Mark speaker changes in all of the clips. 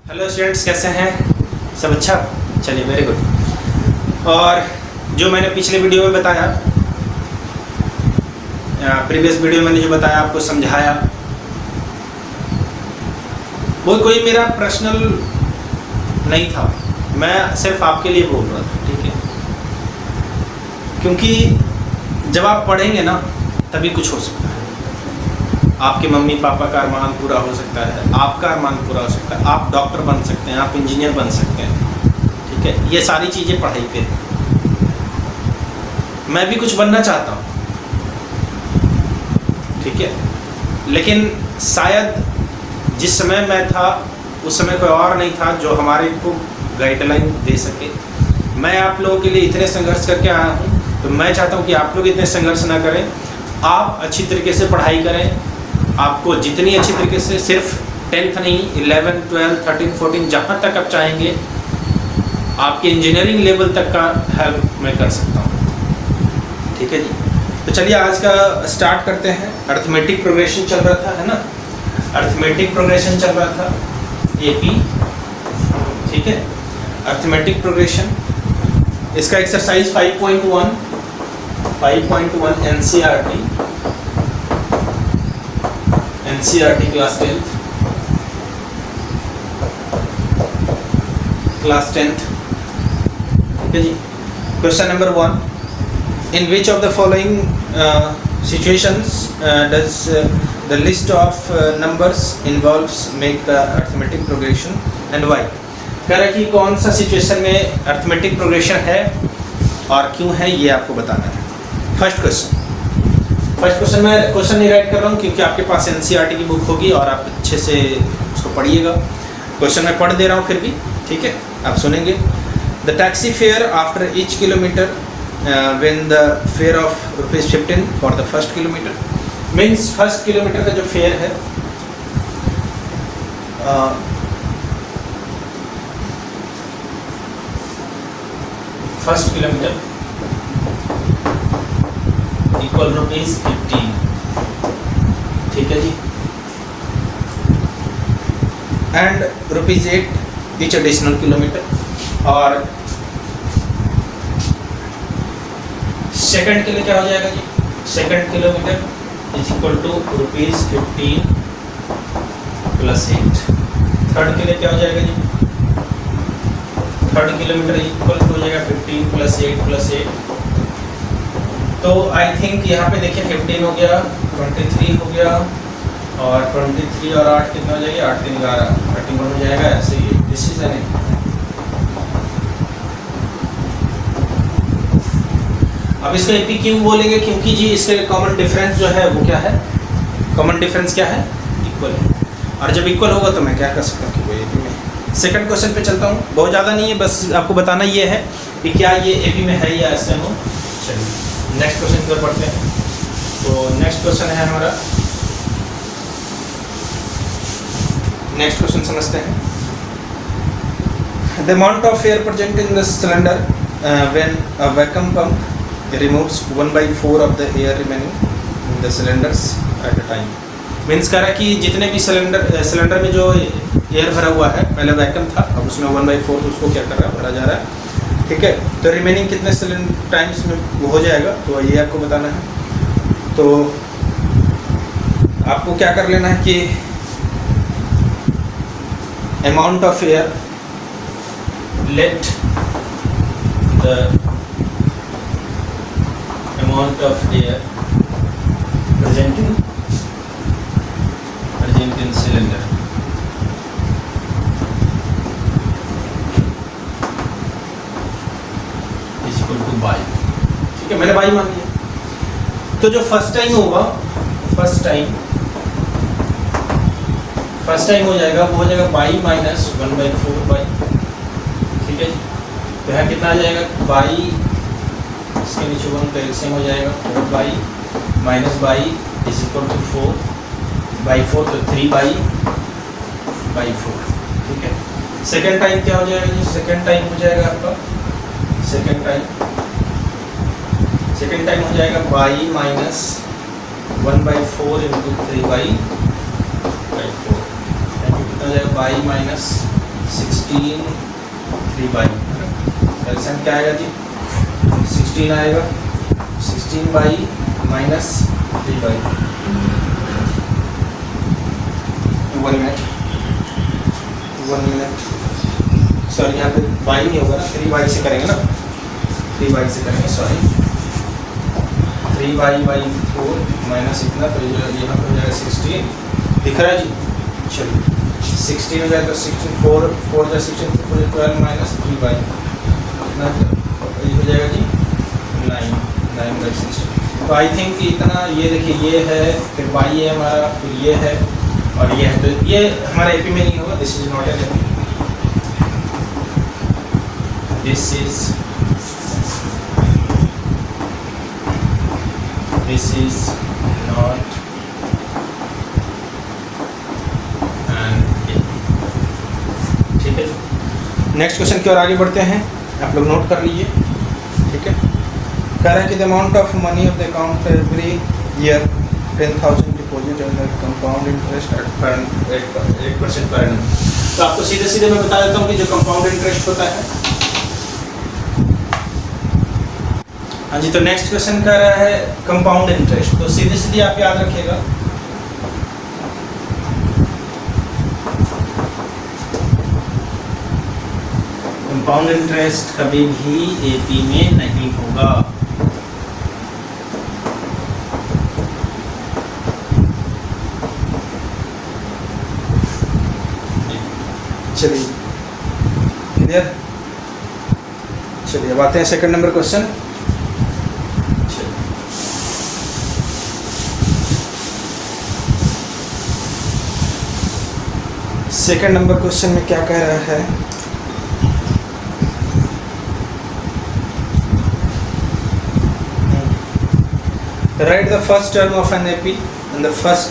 Speaker 1: Hello students, कैसे हैं? सब अच्छा? चलिए, वेरी गुड। और जो मैंने पिछले वीडियो में बताया, प्रीवियस वीडियो में मैंने जो बताया, आपको समझाया, वो कोई मेरा पर्सनल नहीं था। मैं सिर्फ आपके लिए बोल रहा था, ठीक है? क्योंकि जब आप पढ़ेंगे ना, तभी कुछ हो सकता है। आपके मम्मी पापा का अरमान पूरा हो सकता है, आपका अरमान पूरा हो सकता है, आप डॉक्टर बन सकते हैं, आप इंजीनियर बन सकते हैं, ठीक है? ये सारी चीज़ें पढ़ाई पे हैं। मैं भी कुछ बनना चाहता हूँ, ठीक है? लेकिन शायद जिस समय मैं था, उस समय कोई और नहीं था जो हमारे को गाइडलाइन दे सके। मैं आप लोगों के लिए इतने संघर्ष करके आया हूँ, तो मैं चाहता हूँ कि आप लोग इतने संघर्ष ना करें। आप अच्छी तरीके से पढ़ाई करें। आपको जितनी अच्छी तरीके से, सिर्फ 10th नहीं, 11, 12, 13, 14, जहाँ तक आप चाहेंगे, आपके इंजीनियरिंग लेवल तक का हेल्प मैं कर सकता हूँ, ठीक है जी? तो चलिए आज का स्टार्ट करते हैं। अर्थमेटिक प्रोग्रेशन चल रहा था, है ना? अर्थमेटिक प्रोग्रेशन चल रहा था, एपी, ठीक है? अर्थमेटिक प्रोग्रेशन, इसका एक्सरसाइज 5.1 एनसीईआरटी क्लास 10th, ठीक है जी? Question number 1, in which of the following situations does the list of numbers involves make the arithmetic progression and why? कह रहा है कि कौन सा सिचुएशन में अर्थमेटिक प्रोग्रेशन है और क्यों है, ये आपको बताना है। फर्स्ट क्वेश्चन मैं क्वेश्चन नहीं राइट कर रहा हूँ क्योंकि आपके पास एनसीईआरटी की बुक होगी और आप अच्छे से उसको पढ़िएगा। क्वेश्चन मैं पढ़ दे रहा हूँ फिर भी, ठीक है? आप सुनेंगे। The taxi fare after each kilometre when the fair of ₹15 for the first kilometre, means first kilometre का जो फेयर है, फर्स्ट किलोमीटर इक्वल ₹15, ठीक है जी? And ₹8 each additional kilometre. और सेकंड के लिए क्या हो जाएगा जी? Second kilometre is equal to ₹15 plus 8। Third के लिए क्या हो जाएगा जी? थर्ड किलोमीटर इक्वल हो जाएगा 15 प्लस 8 प्लस 8। तो आई थिंक यहाँ पे देखिए 15 हो गया, 23 हो गया, और 23 और 8 कितना हो जाएगा? 8 3 11, 31 हो जाएगा। ऐसे ही दिस इज एन। अब इसको एपी क्यों बोलेंगे? क्योंकि जी इसके कॉमन डिफरेंस जो है वो क्या है? कॉमन डिफरेंस क्या है? इक्वल है। और जब इक्वल होगा तो मैं क्या कर सकता हूँ कि वो एपी में। सेकंड क्वेश्चन पे चलता हूँ, बहुत ज़्यादा नहीं है, बस आपको बताना ये है कि क्या ये एपी में है या ऐसे हो। चलिए नेक्स्ट क्वेश्चन की ओर पढ़ते हैं। तो नेक्स्ट क्वेश्चन है हमारा, नेक्स्ट क्वेश्चन समझते हैं। The amount of air present in the cylinder when a vacuum pump removes 1/4 of the air remaining in the cylinders at a time. Means कह रहा है कि जितने भी सिलेंडर में जो एयर भरा हुआ है, पहले वैक्यूम था, अब उसमें 1/4 उसको क्या कर रहा है? भरा जा रहा है, ठीक है? तो रिमेनिंग कितने टाइम्स में वो हो जाएगा, तो ये आपको बताना है। तो आपको क्या कर लेना है कि amount of air, let the amount of air present in cylinder by, ठीक है? मैंने बाई मान लिया। तो जो फर्स्ट टाइम होगा, फर्स्ट टाइम हो जाएगा, वो हो जाएगा बाई माइनस 1/4 बाई, ठीक है जी? तो यहाँ कितना आ जाएगा? बाई, इसके नीचे 1 का एलसीएम हो जाएगा 4 by minus by is equal to 4/4, तो 3/4, ठीक है? सेकेंड टाइम क्या हो जाएगा जी? सेकेंड टाइम हो जाएगा आपका, सेकेंड टाइम हो जाएगा बाई माइनस 1/4 इंटू 3/4, कितना हो जाएगा? बाई माइनस 16 3/, एलसीएम क्या आएगा जी? 16 आएगा, 16/, माइनस 3/, 1 मिनट, सॉरी यहाँ पे बाई नहीं होगा ना, 3/, से करेंगे ना, 3/, से करेंगे, सॉरी, 3/4 माइनस इतना, तो यहाँ पे हो जाएगा 16, दिख रहा है जी? चलिए 16 हो जाएगा तो 16, 4 जा 16, 12 माइनस 3/, इतना ये हो जाएगा जी 9/16। तो आई थिंक इतना, ये देखिए ये है, फिर y है हमारा, फिर ये है और ये है, तो ये हमारा एपी में नहीं होगा, this is not an AP, this is not an AP. ठीक है, नेक्स्ट क्वेश्चन की ओर आगे बढ़ते हैं, आप लोग नोट कर लीजिए। ठीक है, कह रहा है कि the amount of money of the account every year 10,000 deposit and compound interest eight 8% per annum. तो आपको सीधे सीधे मैं बता देता हूँ कि जो कंपाउंड इंटरेस्ट होता है, हाँ जी, तो नेक्स्ट क्वेश्चन कह रहा है कंपाउंड इंटरेस्ट, तो सीधे सीधे आप याद रखिएगा, कंपाउंड इंटरेस्ट कभी भी एपी में नहीं होगा। चलिए क्लियर, चलिए अब आते हैं second number question. Second number question में क्या कह रहा है, write the first term of an AP and the first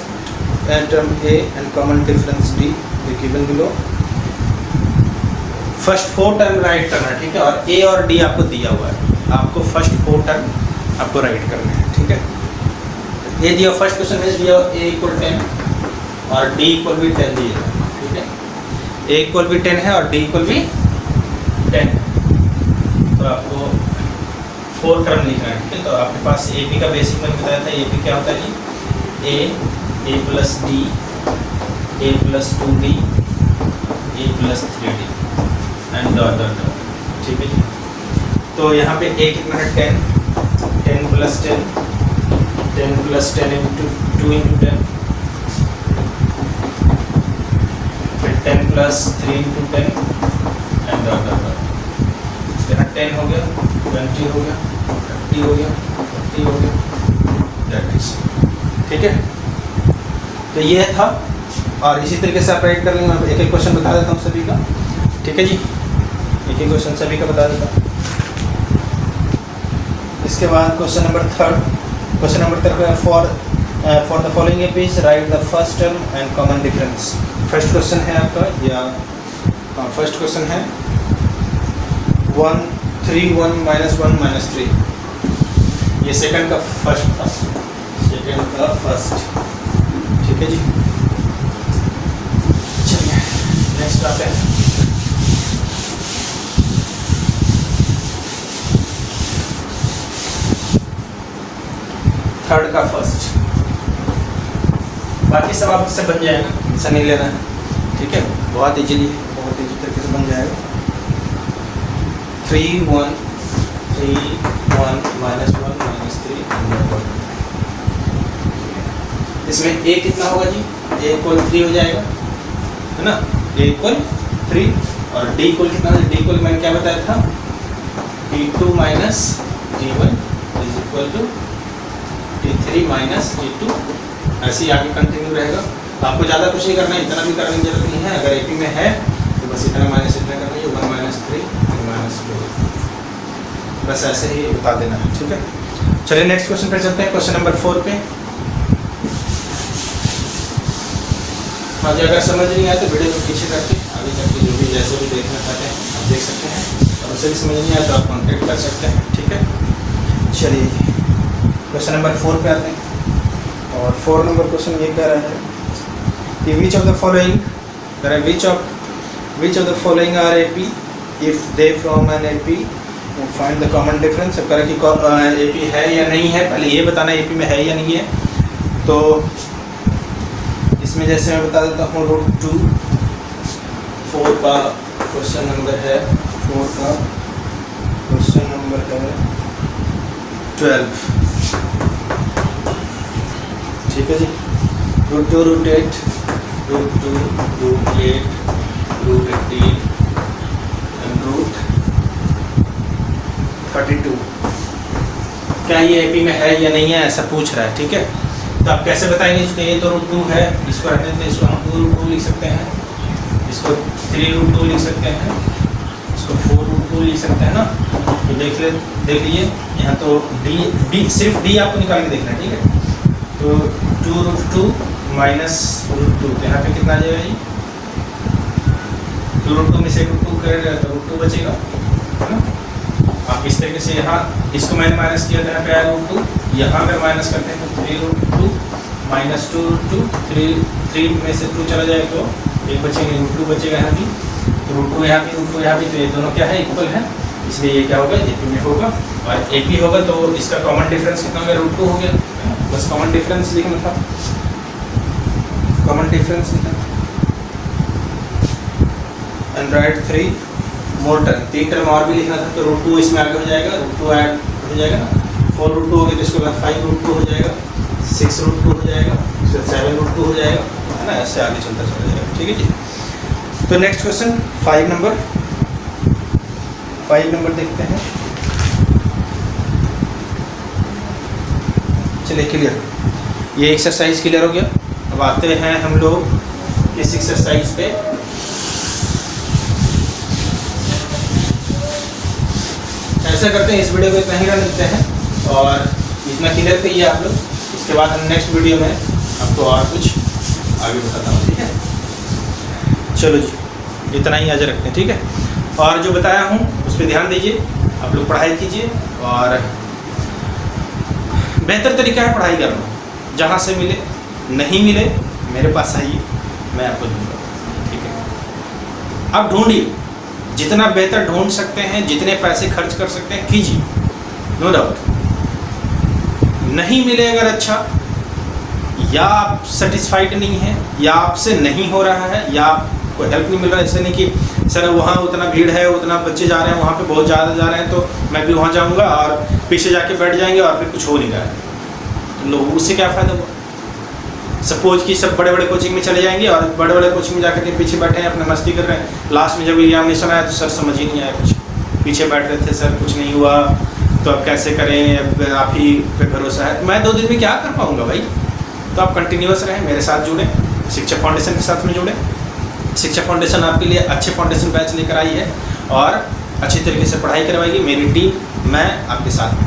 Speaker 1: term A and common difference D the given below। First 4 term right करना है, ठीक है, और A और D आपको दिया हुआ है, आपको फर्स्ट 4 टर्म आपको राइट करना है। ठीक है, ये दिया फर्स्ट क्वेश्चन में दिया A = 10 और D = 10 दिया। ठीक है, A = 10 है और D = 10, तो आपको 4 टर्म लिखना है। ठीक है, तो आपके पास AP का बेसिक मैंने बताया था, AP क्या होता है जी? A + D, A + 2D, A + 3D and dot dot dot. ठीक है जी, तो यहाँ पे A कितना है? 10, 10 + 10, 10 + 10 × 2 × 10, फिर 10 + 3 × 10 एंड डॉट डॉट डॉट। यहाँ 10 हो गया, 20 हो गया, 30 हो गया, 40 हो गया, दैट इज। ठीक है, तो ये था, और इसी तरीके से आप राइट कर लेंगे। एक एक क्वेश्चन बता देता हूँ सभी का। ठीक है जी, एक एक क्वेश्चन सभी का बता देता हूँ। इसके बाद question number 3, question number 3 for the following APs right the first term and common difference. First question है आपका, या हाँ फर्स्ट क्वेश्चन है 1 3 1 -1 -3, ये सेकंड का फर्स्ट था, सेकंड का फर्स्ट। ठीक है जी, चलिए नेक्स्ट आते हैं। थर्ड का फर्स्ट, बाकी सब आपसे बन जाएगा, ऐसा नहीं लेना है। ठीक है, बहुत इजी तरीके से बन जाएगा। 3 1 3 1 -1 -3। इसमें A कितना होगा जी? A = 3 हो जाएगा, है ना, A = 3, और D = कितना है? D = मैंने क्या बताया था? D2 - D1 = D3 - D2, ऐसे ही आगे कंटिन्यू रहेगा। आपको ज़्यादा कुछ नहीं करना है, इतना भी करने की जरूरत नहीं है। अगर AP में है तो बस इतना माइनस इतना करना है, 1 - 3 -2, बस ऐसे ही बता देना है। ठीक है, चलिए नेक्स्ट क्वेश्चन पे चलते हैं, क्वेश्चन नंबर 4 पे। हाँ जी, अगर समझ नहीं आया तो वीडियो को पीछे करके आगे करके जो भी जैसे भी देखना चाहते हैं आप देख सकते हैं, और उसे भी समझ नहीं आया तो आप कॉन्टेक्ट कर सकते हैं। ठीक है, चलिए क्वेश्चन नंबर 4 पे आते हैं, और 4 नंबर क्वेश्चन ये कह रहा है कि which of the following, which of which of the following are AP if they from an AP, find the common difference. अब करें कि AP है या नहीं है, पहले ये बताना AP में है या नहीं है। तो इसमें जैसे मैं बता देता हूँ √2 4 का क्वेश्चन नंबर है, 4 का क्वेश्चन नंबर है 12, ठीक है जी। √2 √8 √2 √8 √18 एंड √32। क्या ये AP में है या नहीं है ऐसा पूछ रहा है, ठीक है। तो आप कैसे बताएंगे, इसको ये तो √2 है, इसको रहने देते, इसको हम 2√2 लिख सकते हैं, इसको 3√2 लिख सकते हैं, इसको 4√2 लिख सकते हैं ना। तो देख लीजिए यहाँ तो D सिर्फ D आपको निकाल के देखना है, ठीक है। तो 2√2 माइनस √2, तो यहाँ पे कितना आ जाएगा जी, 2√2 में से √2 करेगा तो √2 बचेगा, है ना। आप इस तरीके से यहाँ इसको मैंने माइनस किया था, यहाँ पे आया √2, यहाँ अगर माइनस करते हैं तो 3√2 माइनस 2√2, 3 में से 2 चला जाए तो एक बचेंगे, √2 बचेगा यहाँ भी, तो √2 यहाँ भी, √2 यहाँ भी, तो ये दोनों क्या है, इक्वल है, इसलिए ये क्या होगा, AP में होगा। और AP होगा तो इसका कॉमन डिफरेंस कितना हो गया, √2 हो गया, बस कॉमन डिफरेंस लिखना था, कॉमन डिफरेंस लिखना। And right 3 more term, 3 term और भी लिखना था, तो √2 इसमें आगे हो जाएगा, √2 ऐड हो जाएगा ना, 4√2 हो गया, तो इसके बाद 5√2 हो जाएगा, 6√2 हो जाएगा, फिर 7√2 हो जाएगा, है ना, ऐसे आगे चलता चला जाएगा, ठीक है जी। तो नेक्स्ट क्वेश्चन 5 नंबर देखते हैं। चलिए क्लियर, ये एक्सरसाइज क्लियर हो गया। अब आते हैं हम लोग इस एक्सरसाइज पे। ऐसा करते हैं, इस वीडियो को इतना ही रहने देते हैं और इतना क्लियर करिए आप लोग, इसके बाद हम नेक्स्ट वीडियो में आपको और कुछ आगे बताता हूँ, ठीक है। चलो जी, इतना ही आज रखते हैं, ठीक है। और जो बताया हूँ उस पर ध्यान दीजिए, आप लोग पढ़ाई कीजिए और बेहतर तरीका है पढ़ाई करना, जहाँ से मिले, नहीं मिले मेरे पास आइए, मैं आपको दूँगा, ठीक है। आप ढूंढिए, जितना बेहतर ढूंढ सकते हैं, जितने पैसे खर्च कर सकते हैं कीजिए, नो डाउट। नहीं मिले अगर अच्छा, या आप सेटिस्फाइड नहीं है, या आपसे नहीं हो रहा है, या आपको हेल्प नहीं मिल रहा है, ऐसे नहीं कि सर वहाँ उतना भीड़ है, उतना बच्चे जा रहे हैं, वहाँ पे बहुत ज़्यादा जा रहे हैं तो मैं भी वहाँ जाऊँगा और पीछे जाके बैठ जाएंगे और फिर कुछ हो नहीं रहा है, तो लोग उससे क्या फ़ायदा हुआ। सपोज कि सब बड़े बड़े कोचिंग में चले जाएंगे और बड़े बड़े कोचिंग में जाकर के पीछे बैठे हैं, अपना मस्ती कर रहे हैं, लास्ट में जब एग्जामिनेशन आया तो सर समझ ही नहीं आया कुछ, पीछे बैठ रहे थे, सर कुछ नहीं हुआ तो अब कैसे करें, अब आप ही पे भरोसा है, मैं 2 दिन में क्या कर पाऊँगा भाई। तो आप कंटिन्यूअस रहें, मेरे साथ जुड़ें, शिक्षा फाउंडेशन के साथ में जुड़ें। शिक्षा फाउंडेशन आपके लिए अच्छे फाउंडेशन बैच लेकर आई है और अच्छी तरीके से पढ़ाई करवाएगी, मेरी टीम, मैं आपके साथ में।